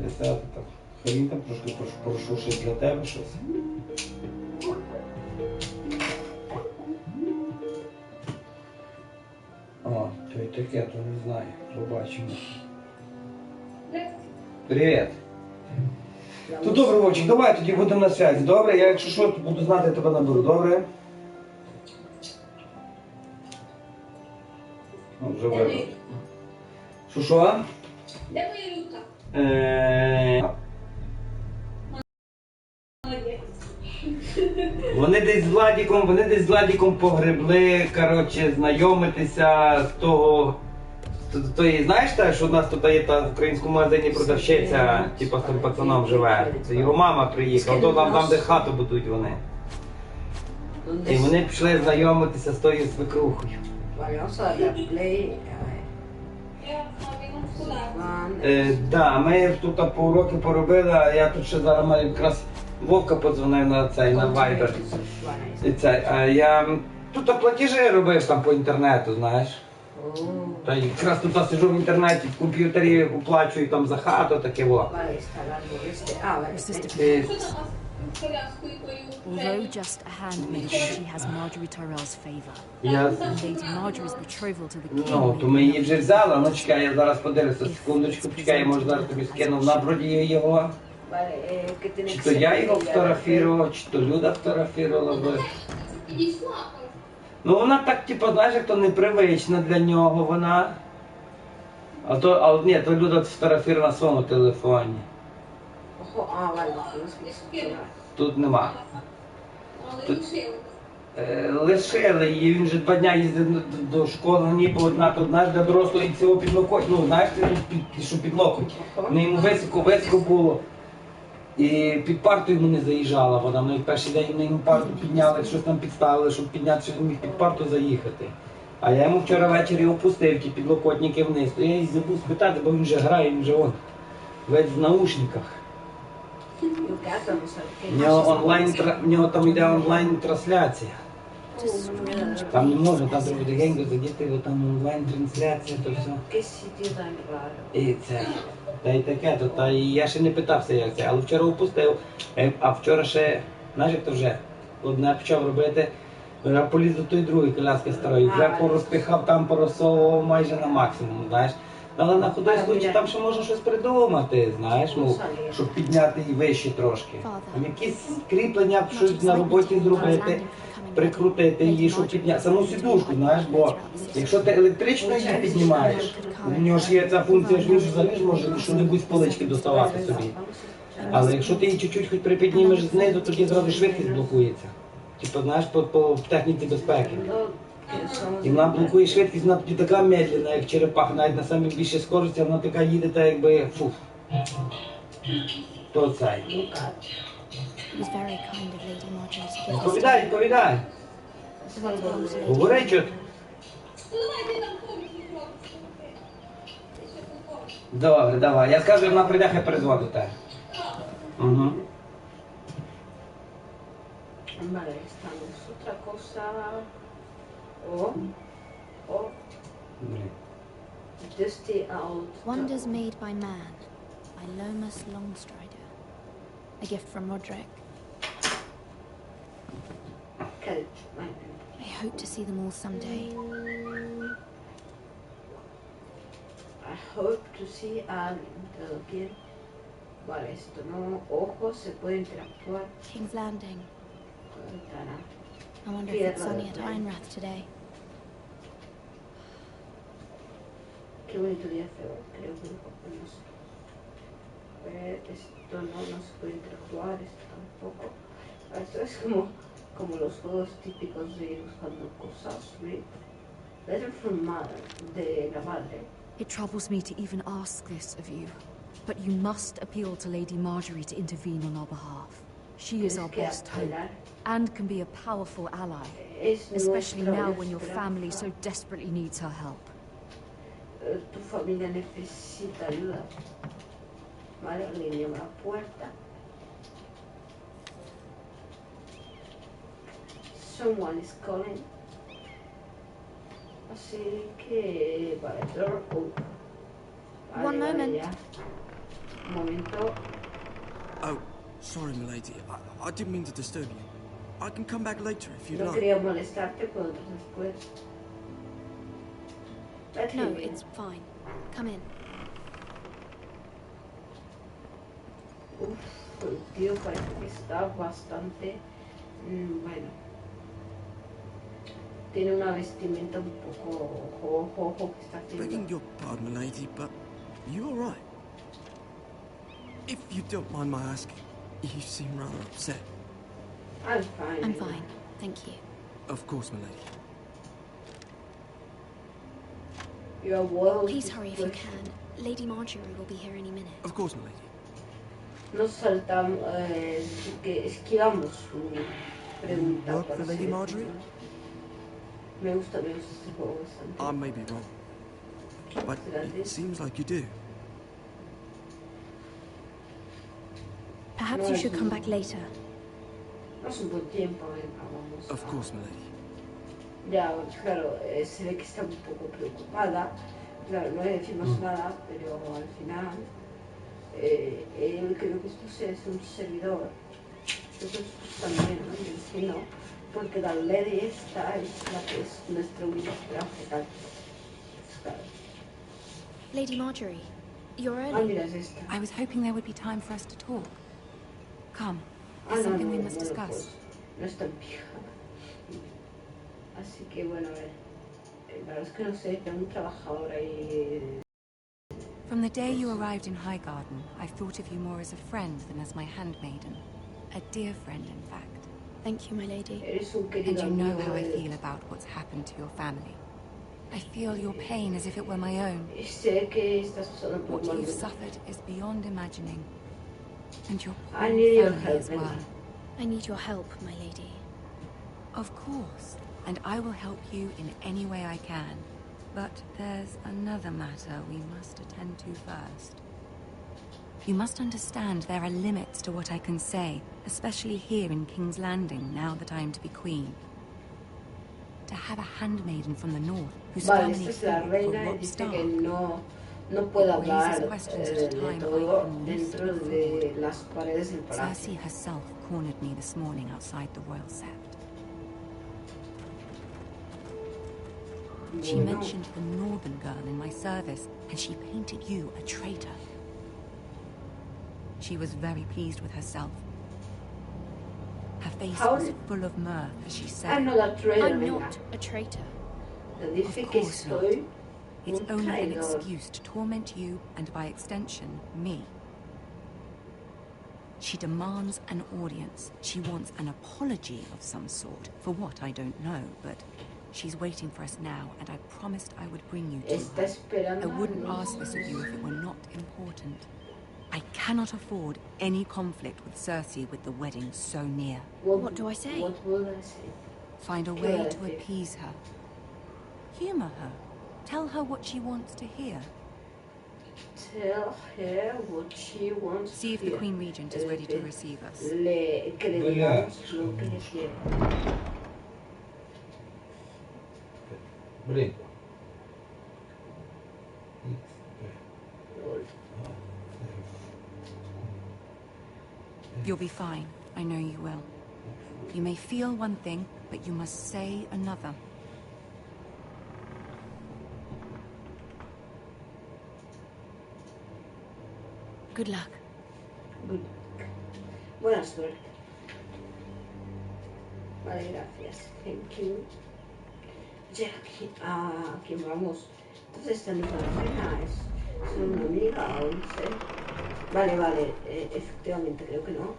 присяти так. Хрін там трошки прошу щось для тебе щось. О, то й таке, то не знаю. Побачимо. Привіт. То добре, Вовчик, давай тоді будемо на зв'язі. Добре? Я якщо що, буду знати, я тебе наберу. Добре? О, вже вибрав. Що? Де моя люта? Вони десь з Владіком погребли, коротше, знайомитися з того. Тої, знаєш те, що у нас тут є та в українському магазині продавщиця, типу з тим пацаном живе. Це його мама приїхала, то там, де хату будуть вони. І вони пішли знайомитися з тою свекрухою. Так, ми тут по уроки поробили, а я тут ще зараз маю якраз Вовка подзвонив на цей, на Viber. А я тут платежі робив там по інтернету, знаєш. Та якраз тут сиджу в інтернеті, в комп'ютері оплачую там за хату, таке во. Although just a handmaid, she has Marjorie Tyrell's favour. Lady Marjorie's betrothal to the king. Ну, то ми її вже взяли, ну чекай, я зараз подивлюся, секундочку, чекай, я може зараз тобі скинув на броді його. Чи то я його фотографував, чи то Люда фотографувала. Ну вона так, типу, знаєш, як то непривична для нього вона. Ні, то Люда фотографувала на своєму телефоні. Тут нема. Лишили її, він вже 2 дня їздив до школи, ніби одна тут, знаєш, для дорослого і цього підлокоть, ну, знаєш, що підлокоть. Ну, йому високо було. І під парту йому не заїжджала вона, ну і перший день вони йому парту підняли, щось там підставили, щоб підняти, щоб він міг під парту заїхати. А я йому вчора ввечері опустив ті підлокотники вниз, то я їй забув спитати, бо він вже грає, він вже он, весь в наушниках. В нього там йде онлайн-трансляція. Там не можна, там треба легенько задіти, бо там онлайн-трансляція, то все. І це, та й таке, та і я ще не питався, як це, але вчора опустив, а вчора ще, знаєш, як то вже, одне почав робити, я поліз до тої другої коляски старої, вже порозпихав, там порозсовував майже на максимум, знаєш. Але на худой случай там ще можна щось придумати, знаєш, ну, щоб підняти її вище трошки. Там якісь кріплення, щось на роботі зробити, прикрутити її, щоб підняти. Саму сідушку, знаєш, бо якщо ти електрично її піднімаєш, у нього ж є ця функція, що він заліж може що-небудь з полички доставати собі. Але якщо ти її чуть-чуть хоч припіднімеш знизу, тоді зразу швидкість блокується. Типу, знаєш, по техніці безпеки. І вона блокує швидкість, вона тоді така медленна, як черепаха, навіть на самій більшій скорості, вона така їде, так якби фуф. То цей. Відповідай. Говори, що ти. Добре, давай. Я скажу, вона прийде, хай перезвонить до тебе. Угу. Wonders made by man, by Lomas Longstrider. A gift from Roderick. I hope to see them all someday. I hope to see alguien. Vale, esto no. Ojos, se puede interactuar. King's Landing. Ventana. I wonder if it's sunny at Einrath today. Qué bonito día feo, creo que no sé. Esto no se puede interactuar, esto tampoco. Esto es como los juegos típicos de ir buscando cosas. Letter from mother, de la madre. It troubles me to even ask this of you, but you must appeal to Lady Marjorie to intervene on our behalf. She is our best hope, and can be a powerful ally, especially now when your family so desperately needs her help. Tu familia necesita ayuda. Vale, le llamo a la puerta. Someone is calling. Así que, vale, door open. One moment. Un momento. Oh, sorry, milady. I didn't mean to disturb you. I can come back later if you'd No like. quería molestarte, puedo entrar después. No, it's fine. Come in. Uf, el tío parece que está bastante... bueno. Tiene una vestimenta un poco... Ojo, que está haciendo. Begging your pardon, milady, but you all right? If you don't mind my asking, you seem rather upset. I'm fine. I'm fine, thank you. Of course, milady. Your abuelo... Please hurry if you can. Lady Marjorie will be here any minute. Of course, milady. Nos saltamos... que esquivamos su pregunta. Work for Lady Marjorie? Me gusta este juego bastante. I may be wrong, but it seems like you do. Perhaps you should come back later. No es un buen tiempo, venga, vamos. Of course, milady. Ya, claro, se ve que está un poco preocupada. Claro, no le decimos nada, pero al final... él creo que esto es un servidor. Nosotros también, ¿no? Y es que no, porque la lady esta es la que es nuestra ministra tal. Claro. Lady Marjorie, you're Ah, early. mira, es esta. I was hoping there would be time for us to talk. Come, Ah, there's no, something we no, must bueno, discuss. pues, no está en pijama. Así que bueno, a ver. La verdad es que no sé, tengo un trabajador ahí. From the day you arrived in Highgarden, I've thought of you more as a friend than as my handmaiden. A dear friend, in fact. Thank you, my lady. Eres un And querido you know amigo how I de- feel about what's happened to your family. I feel your pain as if it were my own. Y sé que estás pasando por What mal. you've suffered is beyond imagining. And your poor I need your family help, as well. venga. I need your help, my lady. Of course, and I will help you in any way I can. But there's another matter we must attend to first. You must understand there are limits to what I can say, especially here in King's Landing, now that I am to be queen. To have a handmaiden from the north, whose Vale, family esta es la fought for reina y Robb dice Stark. que no puede hablar questions at a de time todo I can least dentro de las paredes del palacio. Cersei herself cornered me this morning outside the royal sept. She Bueno, mentioned the northern girl in my service, and she painted you a traitor. She was very pleased with herself. Her face How was did- full of mirth as she I'm said, not a traitor, I'm venga. not a traitor. Le dice Of que course not. soy it's un only an traidor. excuse to torment you and by extension, me. She demands an audience. She wants an apology of some sort. For what, I don't know, but she's waiting for us now, and I promised I would bring you to Está her. esperando. I wouldn't no ask this of you if it were not important. I cannot afford any conflict with Cersei with the wedding so near. What do I say? What will I say? Find a ¿Qué way voy a to decir? appease her. Humor her. Tell her what she wants to hear. Tell her what she wants See if to the hear. Queen Regent is ready to receive us. Que le digamos lo que ella quiere. Brinco. You'll be fine. I know you will. You may feel one thing, but you must say another. Good luck. Good. Buena suerte. Vale, gracias. Thank you. Ya aquí, a quién vamos. Entonces esta no es la reina, es una amiga o no sé. Vale, efectivamente creo que no.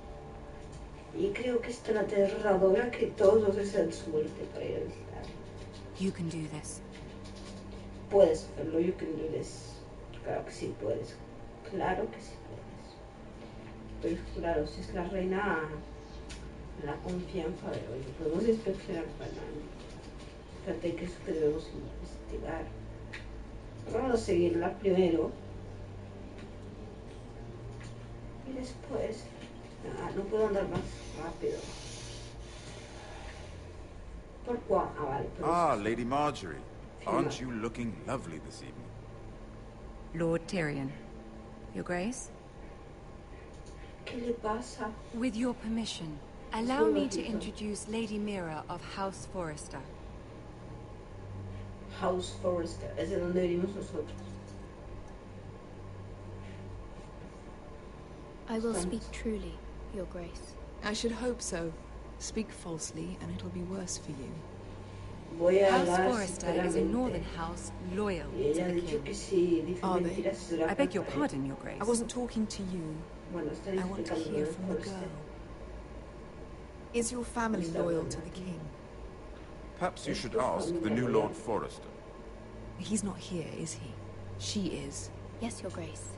Y creo que es tan aterradora que todos nos desean suerte para ir a visitar. You can do this. Puedes hacerlo, you can do this. Claro que sí puedes. Claro que sí puedes. Pero claro, si es la reina, la confianza de hoy. Podemos inspeccionar para nada. Fíjate que es que debemos investigar. Vamos a seguirla primero. Y después... no puedo andar más rápido. ¿Por cuál? Ah, vale. por Ah, eso. Lady Marjorie. Aren't you looking lovely this evening? Lord Tyrion. Your Grace? ¿Qué le pasa? With your permission, allow me to introduce Lady Mira of House Forrester. House Forrester, es de donde venimos nosotros. I will speak truly, Your Grace. I should hope so. Speak falsely, and it'll be worse for you. Voy a House hablar Forrester is a northern house loyal Y to ella ha the dicho king. que si dice Are they? mentiras será I beg your culpa de- pardon, Your Grace. I wasn't talking to you. Bueno, están I want to explicando hear lo de from the Forrester. girl. Is your family loyal to the king? Perhaps you should ask the new Lord Forrester. He's not here, is he? She is. Yes, Your Grace.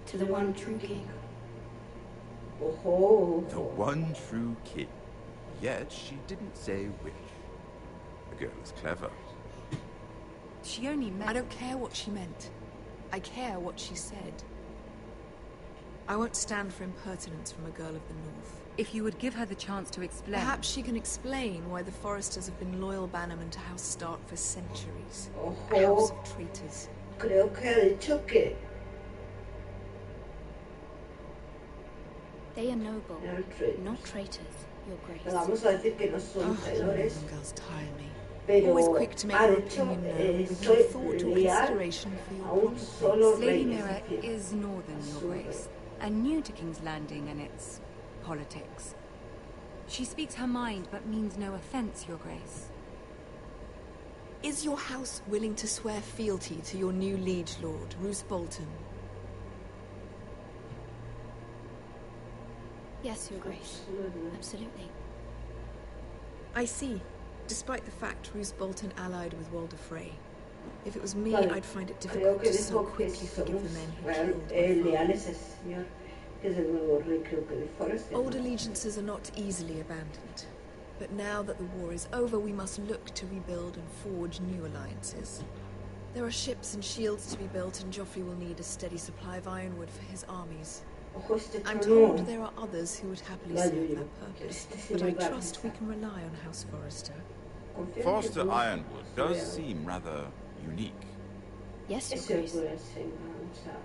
To the one true king. Ojo. The one true king. Yet she didn't say which. The girl is clever. She only meant... I don't care what she meant. I care what she said. I won't stand for impertinence from a girl of the North. If you would give her the chance to explain... Perhaps she can explain why the Forresters have been loyal bannermen to House Stark for centuries. A house Ojo. of traitors. Creo que ha dicho que They are noble, eran traitors. not traitors, Your Le Grace. vamos a decir que no son traidores, Northern girls tire me. pero Always quick to make ha your dicho opinion known, with no soy thought or leal consideration for your a un proper solo place. Lady rey. Mira es decir, is northern, Your Su rey. Grace, and new to King's Landing and its politics. She speaks her mind, but means no offense, Your Grace. Is your house willing to swear fealty to your new liege lord, Roose Bolton? Yes, Your Grace. Absolutely. I see. Despite the fact Roose Bolton allied with Walder Frey. If it was me, Vale, I'd find it creo difficult que to so dijo que quickly forgive somos the men who real- killed my father. leales a ese señor, que es el nuevo rey, creo que de Forrester. Old allegiances are not easily abandoned. But now that the war is over, we must look to rebuild and forge new alliances. There are ships and shields to be built, and Joffrey will need a steady supply of ironwood for his armies. Ojo, este I'm trono. told there are others who would happily Vale, serve yo- that purpose, este but I señor va a trust we pensar. can rely on House Forrester. Confío en Forrester que tú Ironwood does seas- seem rather unique. Yes, Your Ese Grace. puede ser una, o sea,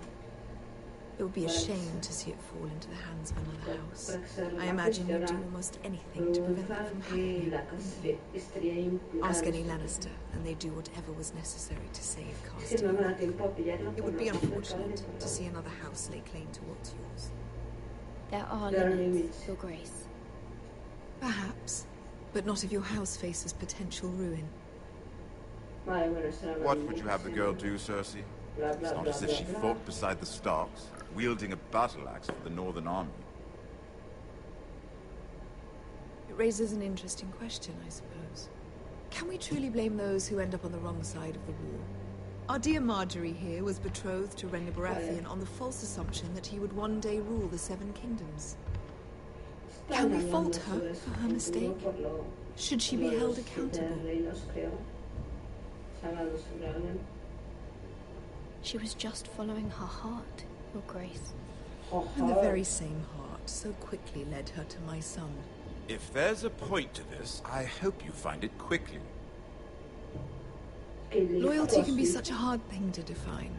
It would be a Right. shame to see it fall into the hands of another house. para que se I remate imagine you'd do ahora, almost anything to prevent that from que happening. la casa estaría implicada Ask en any esto. Lannister, and they do whatever was necessary to save Es que no Casterly. me da tiempo a pillarlo It por would be los ojos de unfortunate padre, to por see favor. another house lay claim towards yours. There are There are limits, limits. Your Grace. Perhaps, but not if your house faces potential ruin. Vale, bueno, esta era la What would you have the girl limitación. do, Cersei? Bla, It's bla, not bla, as if bla, she bla. fought beside the Starks, wielding a battle axe for the Northern Army. It raises an interesting question, I suppose. Can we truly blame those who end up on the wrong side of the war? Our dear Marjorie here was betrothed to Renly Baratheon on the false assumption that he would one day rule the Seven Kingdoms. Están Can we hablando fault her sobre su for her futuro mistake? por lo- Should she por be lo de held los siete accountable? reinos, creo. Se ha hablado sobre alguien. She was just following her heart, Your Grace. And the Ojo. very same heart so quickly led her to my son. If there's a point to this, I hope you find it quickly. Que le dijo Loyalty a can be su- such a hard thing to define.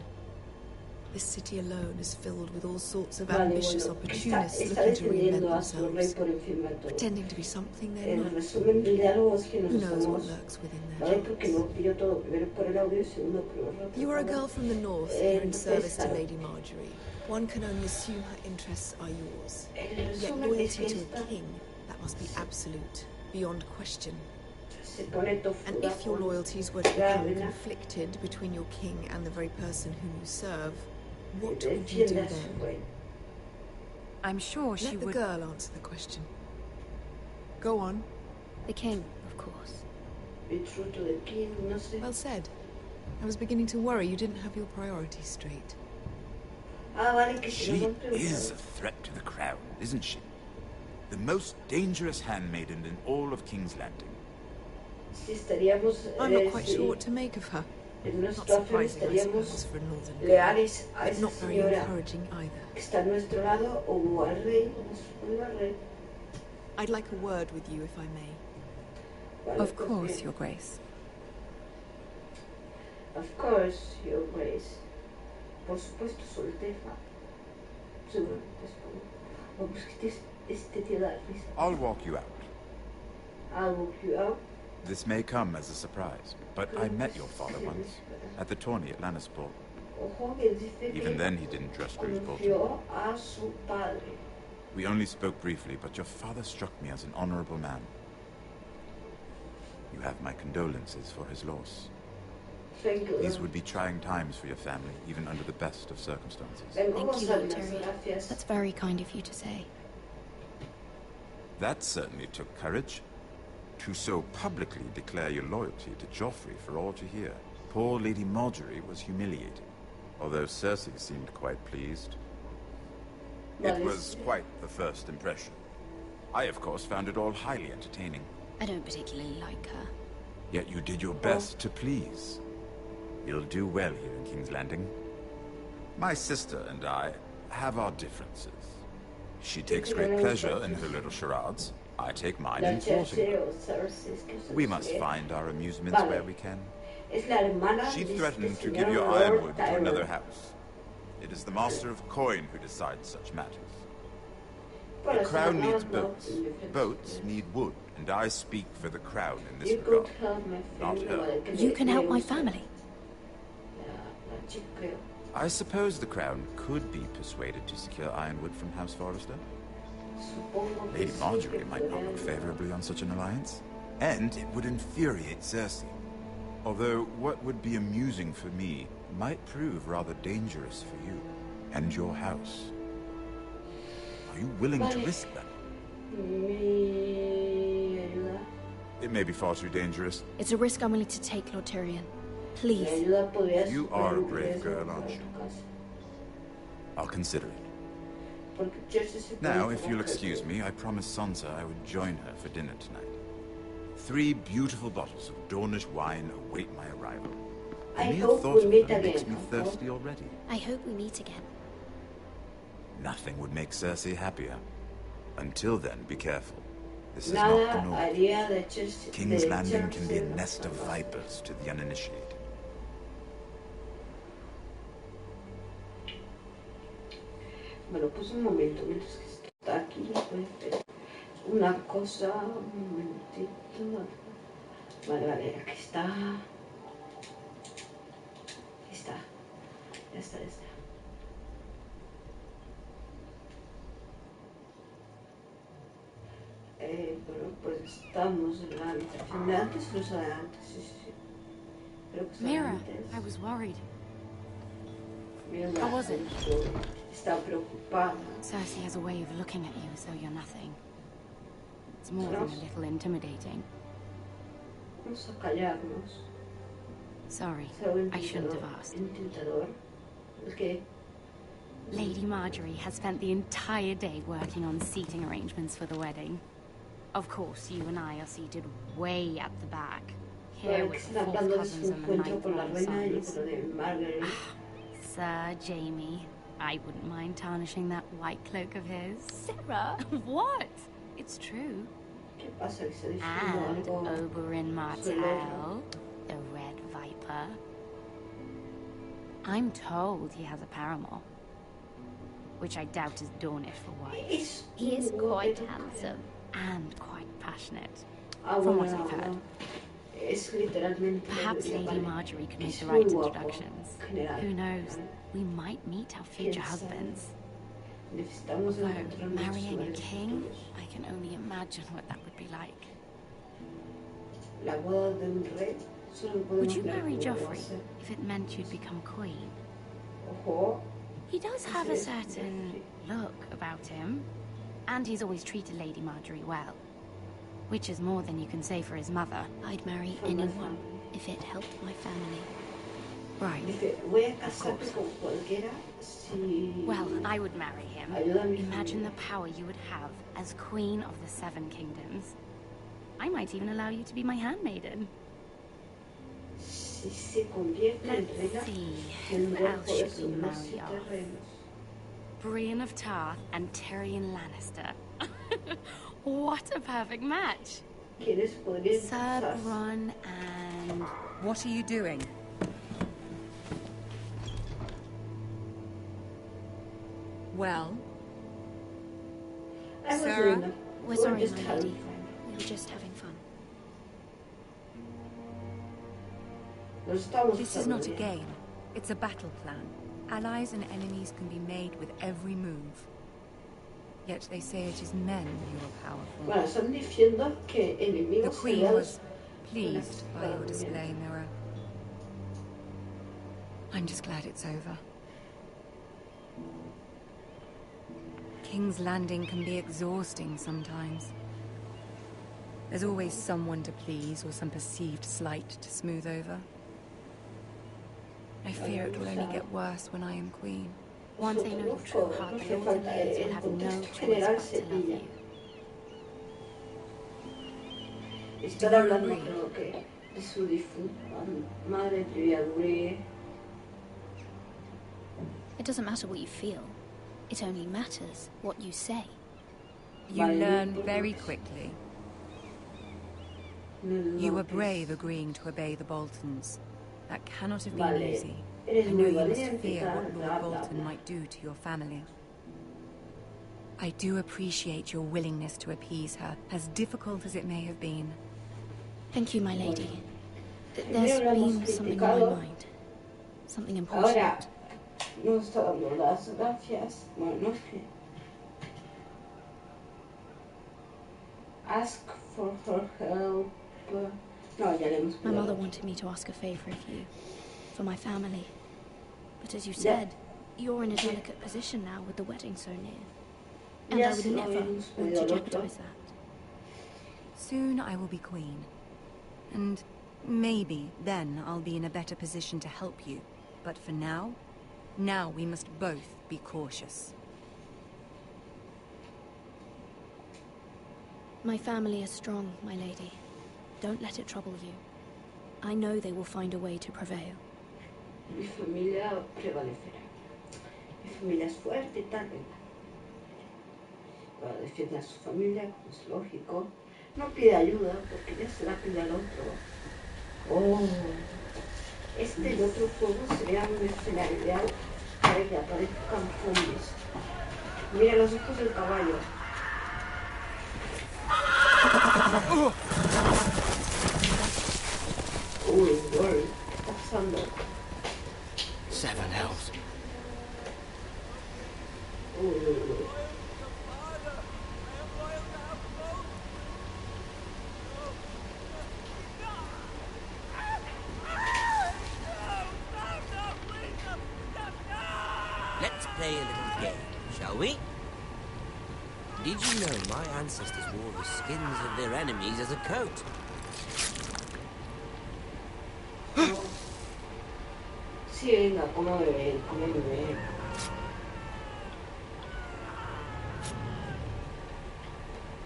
This city alone is filled with all sorts of Vale, ambitious bueno, opportunists está looking to reinvent defendiendo a su rey themselves, por encima de todo. pretending to be something they're El not. resumen del diálogo es que nos Who knows what estamos... lurks within Vale, their porque hearts? no pillo todo. Primero por el audio y segundo por los ratos. You are a girl from the north, here in Entonces, service to claro, Lady Marjorie. One can only assume her interests are yours. el Yet resumen es loyalty que to esta a king, that must be absolute, beyond question. se pone And tofuda if your con loyalties were to la become reina. conflicted between your king and the very person whom you serve, what would you Defiende do a su then? rey. I'm sure she Let the would... girl answer the question. Go on. The king, of course. Be true to the king, no sé. Well said. I was beginning to worry you didn't have your priorities straight. Ah, vale, que si She no son is a preguntados. threat to the crown, isn't she? The most dangerous handmaiden in all of King's Landing. Si estaríamos... I'm not quite si sure what to make of her. en Not nuestro afán surprising, I estaríamos suppose, for a northern girl, leales a but esa not very señora encouraging either. que está a nuestro lado o al rey, respondiendo al rey. I'd like a word with you, if I may. Vale, Of pues course, bien. Your Grace. Of course, your grace. Por supuesto, su alteza. Seguramente es como... I'll walk you out. I'll walk you out. This may come as a surprise, but I met your father once, at the tourney at Lannisport. Even then he didn't dress for his bolting. We only spoke briefly, but your father struck me as an honorable man. You have my condolences for his loss. These would be trying times for your family, even under the best of circumstances. Thank you, Lord Tyrion. That's very kind of you to say. That certainly took courage. To so publicly declare your loyalty to Joffrey for all to hear. Poor Lady Marjorie was humiliated, although Cersei seemed quite pleased. It was quite the first impression. I, of course, found it all highly entertaining. I don't particularly like her. Yet you did your best to please. You'll do well here in King's Landing. My sister and I have our differences. She takes great pleasure in her little charades. I take mine in thwarting her. We must find our amusements where we can. She threatened to give your ironwood to another house. It is the Master of Coin who decides such matters. The crown needs boats. Boats need wood, and I speak for the crown in this regard. Not her. You can help my family. I suppose the crown could be persuaded to secure ironwood from House Forrester. Lady Marjorie might not look favorably on such an alliance. And it would infuriate Cersei. Although what would be amusing for me might prove rather dangerous for you and your house. Are you willing to risk that? It may be far too dangerous. It's a risk I'm willing to take, Lord Tyrion. Please. You are a brave girl, aren't you? I'll consider it. Now, if you'll excuse me, I promised Sansa I would join her for dinner tonight. 3 beautiful bottles of Dornish wine await my arrival. The mere thought of them makes me thirsty already. I hope we meet again. Nothing would make Cersei happier. Until then, be careful. This is not the North. King's Landing can be a nest of vipers to the uninitiated. Bueno, pues un momento, mientras que está aquí, voy a hacer una cosa, un momentito. Vale, vale, aquí está. Aquí está. Ya está, ya está. Bueno, pues estamos en la habitación de antes, los de antes, sí, sí, sí. Creo que está Mira, antes. I was worried. Mira, How was it? Está preocupada. Cersei has a way of looking at you as though you're nothing. It's more than a little intimidating. Vamos a callarnos. Sorry, I shouldn't have asked. Intentador. ¿El qué? Lady Marjorie has spent the entire day working on seating arrangements for the wedding. Of course, you and I are seated way at the back, here with the 4th cousins and the 9th sons. Sir Jamie, I wouldn't mind tarnishing that white cloak of his. Sarah! What? It's true. And Oberyn Martell, the Red Viper. I'm told he has a paramour, which I doubt is Dornish for wife. He is quite handsome and quite passionate, from what I've heard. Perhaps Lady Marjorie could make the right introductions. Who knows? We might meet our future husbands. Although, marrying a king, I can only imagine what that would be like. Would you marry Joffrey if it meant you'd become queen? He does have a certain look about him, and he's always treated Lady Marjorie well. Which is more than you can say for his mother. I'd marry anyone if it helped my family. Right, of course. Well, I would marry him. Imagine the power you would have as Queen of the 7 Kingdoms. I might even allow you to be my handmaiden. Let's see, who else should we marry off? Brienne of Tarth and Tyrion Lannister. What a perfect match! Sir Bronn and... What are you doing? Well? Sarah? We're sorry, my lady. We were just having fun. This is not a game. It's a battle plan. Allies and enemies can be made with every move. Yet they say it is men who are powerful. Bueno, están diciendo que The enemigos Queen aliados. was pleased by your display, Mira. I'm just glad it's over. King's Landing can be exhausting sometimes. There's always someone to please or some perceived slight to smooth over. I fear it will only get worse when I am queen. Once they know your true heart, the lords and ladies will have no choice but to love you. Estar hablando, creo que, de su difunta madre, yo ya duré. It doesn't matter what you feel. It only matters what you say. You learn very quickly. You were brave agreeing to obey the Boltons. That cannot have been easy. I know you must fear what Lord Bolton might do to your family. I do appreciate your willingness to appease her, as difficult as it may have been. Thank you, my lady. There's been something on my mind. Something important. No está dando las gracias. Bueno, es que. Ask for her help. No, ya le hemos My mother wanted me to ask a favor of you. For my family. But as you said, you're in a delicate position now with the wedding so near. And I would never want to jeopardize that. Soon I will be queen. And maybe then I'll be in a better position to help you. But for now we must both be cautious. My family is strong, my lady. Don't let it trouble you. I know they will find a way to prevail. Mi familia prevalecerá. Mi familia es fuerte y tal, venga. Para defender a su familia, como es lógico. No pide ayuda, porque ya se la pide al otro. Oh, este y otro juego sería un escenario ideal para que aparezcan zombies. Mira los ojos del caballo. Uy, gol. ¿Qué está pasando? Seven hells. Uy. Let's play a little game, shall we? Did you know my ancestors wore the skins of their enemies as a coat? Sí, venga, como bebé, como bebé.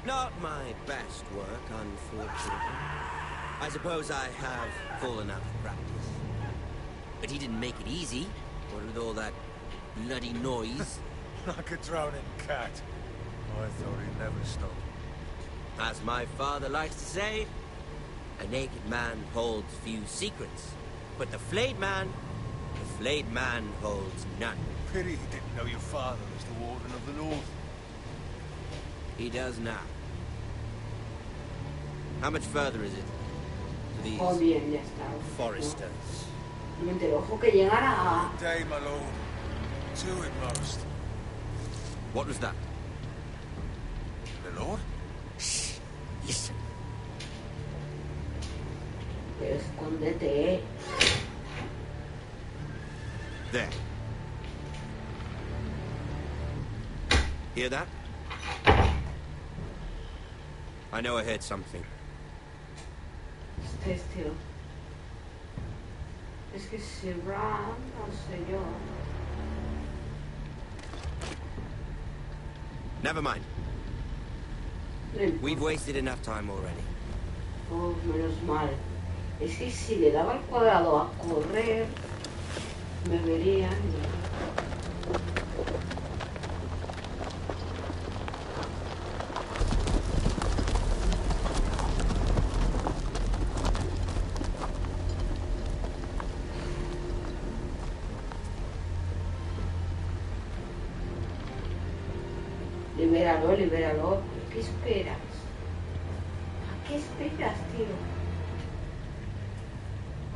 Not my best work, unfortunately. I suppose I have fallen out of practice. But he didn't make it easy, what with all that bloody noise. Like a drowning cat. I thought he'd never stop. As my father likes to say, a naked man holds few secrets. But the flayed man holds none. Pity he didn't know your father was the Warden of the North. He does now. How much further is it to these Oh, bien, ya está. foresters? No me entero. Ojo que llegara a... Day, my lord. Two at most. What was that? The Lord? Shh. Listen. Escóndete. There. Hear that? I know I heard something. Stay still. Es que si Ram, no sé yo. Never mind. No importa. We've wasted enough time already. Oh, menos mal. Es que si le daba al cuadrado a correr, me verían. Le voy Libéralo, libéralo. ¿Qué esperas? ¿A qué esperas, tío?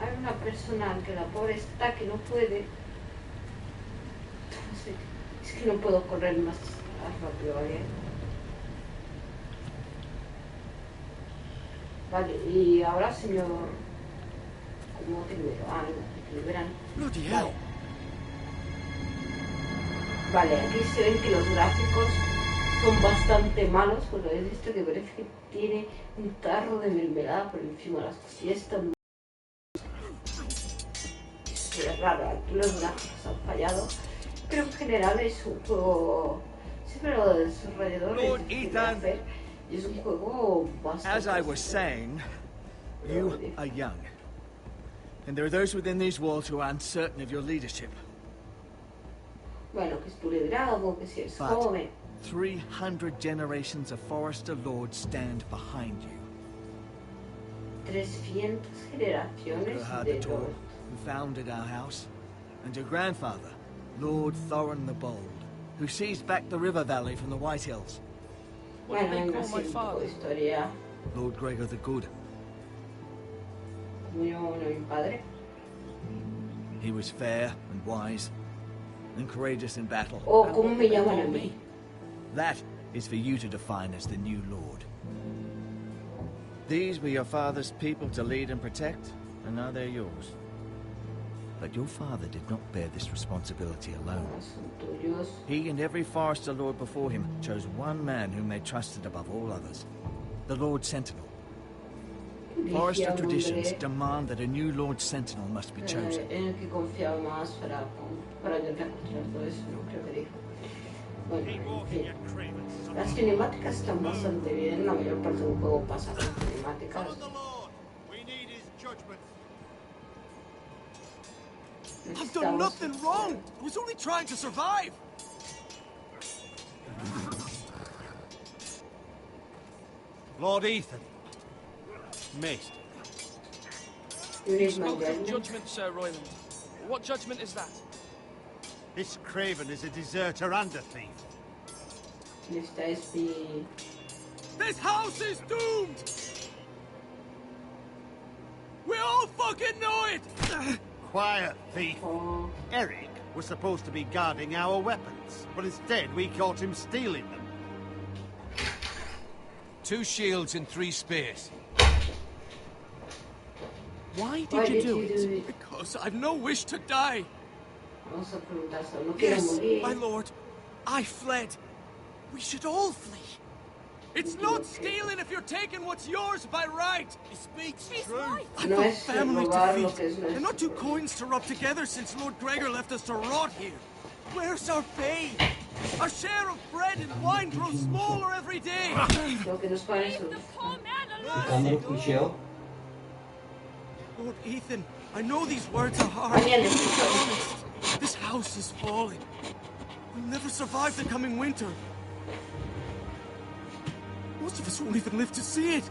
Hay una persona que la pobre está que no puede. No sé, es que no puedo correr más rápido, ¿vale? Vale, y ahora, señor... ¿Cómo que libero? Ah, no, que liberan. Vale. Vale, aquí se ven que los gráficos son bastante malos, pues lo habéis visto que parece que tiene un tarro de mermelada por encima de las costillas. Está muy... Es raro, aquí los gráficos han fallado, pero en general es un juego... Siempre lo del desarrollador es difícil de hacer y es un juego bastante... As I was saying, you are young. And there are those within these walls who are uncertain of your leadership. Bueno, que es tu liderazgo, que si eres joven. 300 generations of Forester Lords stand behind you. 300 generaciones de Thor, who founded our house, and your grandfather, Lord Thorin the Bold, who seized back the river valley from the White Hills. Bueno, venga, sí, un poco de historia. Lord Gregor the Good. Como yo, mi padre. He was fair and wise, and courageous in battle. Oh, ¿cómo me llaman a mí? That is for you to define as the new lord. These were your father's people to lead and protect, and now they're yours. But your father did not bear this responsibility alone. He and every Forester Lord before him chose one man whom they trusted above all others, the Lord Sentinel. Forester traditions demand that a new Lord Sentinel must be chosen. En el que confiaba más para intentar controlar todo eso, no creo que dijo. Bueno, en fin. Las cinemáticas están bastante bien, la mayor parte del juego pasa con cinemáticas. I've done nothing wrong! I was only trying to survive! Lord Ethan. Missed. You spoke of judgment, Sir Royland. What judgment is that? This Craven is a deserter and a thief. This house is doomed! We all fucking know it! Quiet, thief. Eric was supposed to be guarding our weapons, but instead we caught him stealing them. 2 shields and 3 spears. Why did you do it? Because I've no wish to die. Yes, my lord. I fled. We should all flee. It's not stealing if you're taking what's yours by right. He speaks true. I've got family to feed. They're not 2 coins to rub together since Lord Gregor left us to rot here. Where's our pay? Our share of bread and wine grows smaller every day. Leave the poor man alone. Lord Ethan, I know these words are hard. Honest, this house is falling. We'll never survive the coming winter. Most of us won't even live to see it.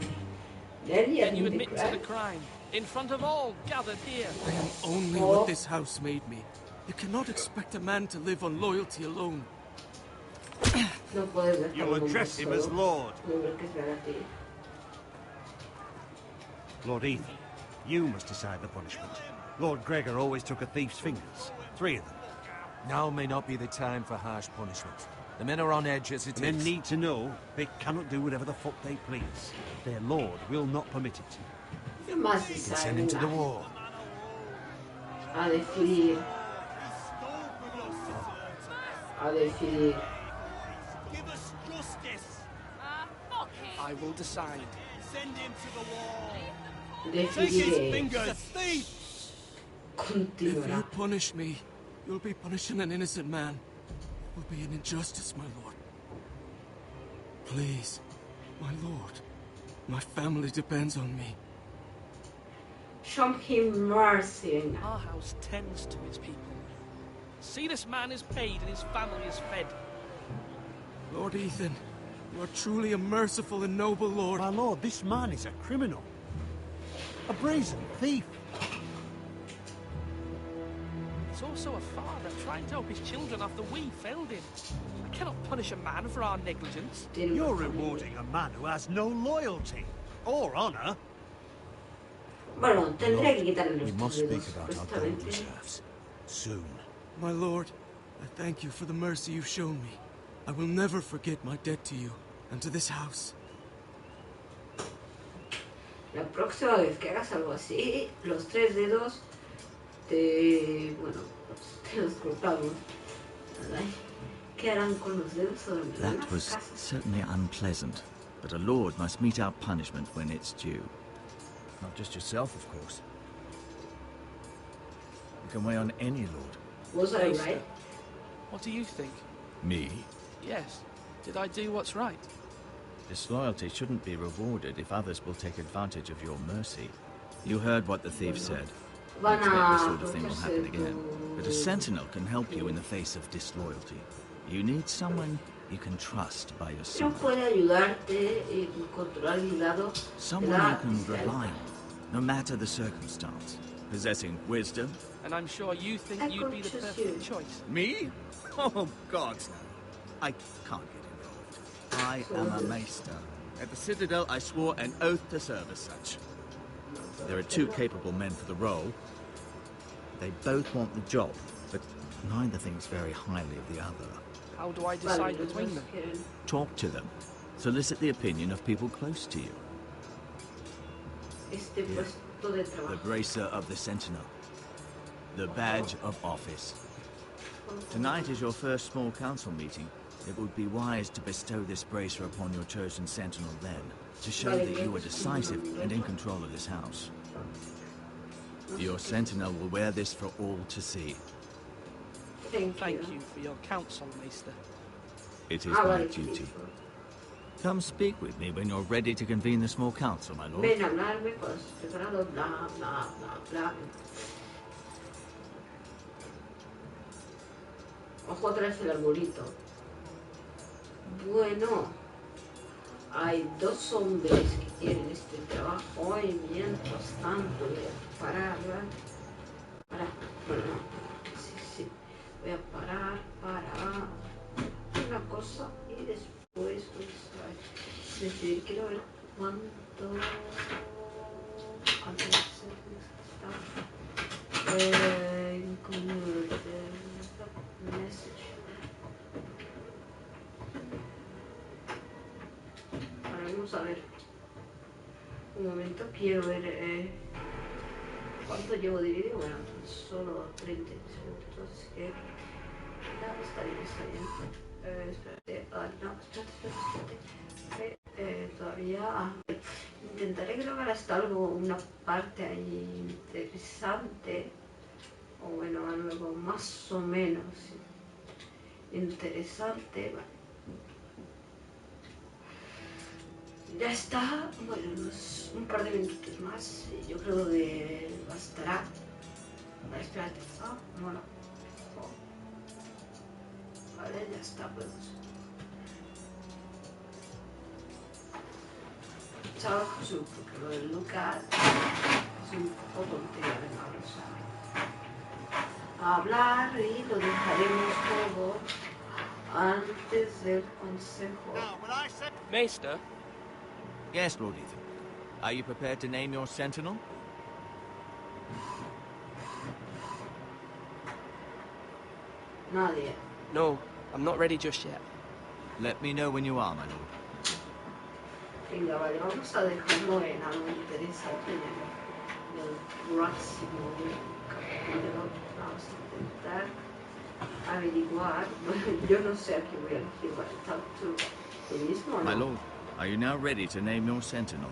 Then you admit to the crime, in front of all gathered here. I am only what this house made me. You cannot expect a man to live on loyalty alone. You address him as Lord. Lord Ethan, you must decide the punishment. Lord Gregor always took a thief's fingers. 3 of them. Now may not be the time for harsh punishment. The men are on edge as it is. Men need to know they cannot do whatever the fuck they please. Their lord will not permit it. You must send him to the war. A decidir. A decidir. Give us justice. I will decide. Send him to the wall. Take his fingers. Thief. If you punish me, you'll be punishing an innocent man. It will be an injustice, my lord. Please, my lord. My family depends on me. Show him mercy. Our house tends to its people. See, this man is paid and his family is fed. Lord Ethan, you are truly a merciful and noble lord. My lord, this man is a criminal. A brazen thief. He's also a father trying to help his children after we failed him. cannot punish a man for our negligence. You're rewarding a man who has no loyalty or honor. Bueno, tendría que quitarle We los must dedos, speak about our gold reserves. Soon. My lord, I thank you for the mercy you've shown me. I will never forget my debt to you and to this house. La próxima vez que hagas algo así, los 3 dedos te... bueno, te los cortamos. Ay, ¿qué harán con los dedos sobre That was certainly unpleasant, but a lord must mete out punishment when it's due. Not just yourself, of course. You can weigh on any lord. Was I right? What do you think? Me? Yes. Did I do what's right? Disloyalty shouldn't be rewarded if others will take advantage of your mercy. You heard what the thief said. I expect this sort of thing will happen again. But a sentinel can help you in the face of disloyalty. You need someone you can trust by your No side. puede ayudarte en controlar el lado. Someone you can rely on, no matter the circumstance. Possessing wisdom. And I'm sure you think you'd be the perfect choice. Me? Oh, God, no. I can't get involved. I am a maester. At the Citadel, I swore an oath to serve as such. There are 2 capable men for the role. They both want the job, but neither thinks very highly of the other. How do I decide between them? Talk to them. Solicit the opinion of people close to you. The bracer of the Sentinel. The badge of office. Tonight is your first small council meeting. It would be wise to bestow this bracer upon your chosen sentinel then, to show that you are decisive and in control of this house. Your sentinel will wear this for all to see. Thank you for your counsel, Maester. It is my duty. Come speak with me when you're ready to convene the small council, my lord. Ven a hablarme cuando estés preparado, bla, bla, bla, bla. Ojo otra vez el arbolito. Bueno, hay 2 hombres que tienen este trabajo y mientras tanto voy a parar, ¿verdad? Bueno, no, sí, voy a parar para una cosa y después pues, decidir, quiero ver cuánto message. Vamos a ver. Un momento, quiero ver cuánto llevo dividido. Bueno, solo 30 minutos. Así que. Está bien. Espérate. No, espérate. Todavía. Intentaré grabar hasta una parte ahí interesante. O bueno, algo más o menos interesante. Vale. Ya está, bueno, un par de minutos más, yo creo que bastará. Vale, espérate, bueno. Vale, ya está, pues. Chao, porque lo del Lucas es un poco tontería, vamos a hablar y lo dejaremos todo antes del consejo. Maester? Yes, Lord Ethan. Are you prepared to name your sentinel? Nadie. No, I'm not ready just yet. Let me know when you are, my lord. Venga, vale, vamos a dejarlo en algo interesante en el próximo capítulo. Vamos a intentar averiguar. Yo no sé a qué voy a elegir. Vale, tanto lo mismo, ¿no? My lord, are you now ready to name your sentinel?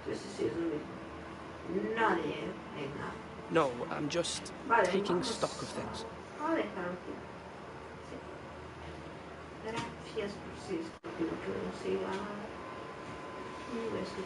Sí, es lo mismo. Nadie, venga. No, I'm just taking stock of things. A dejarlo aquí. Sí. Gracias por si es que no siga. Gracias.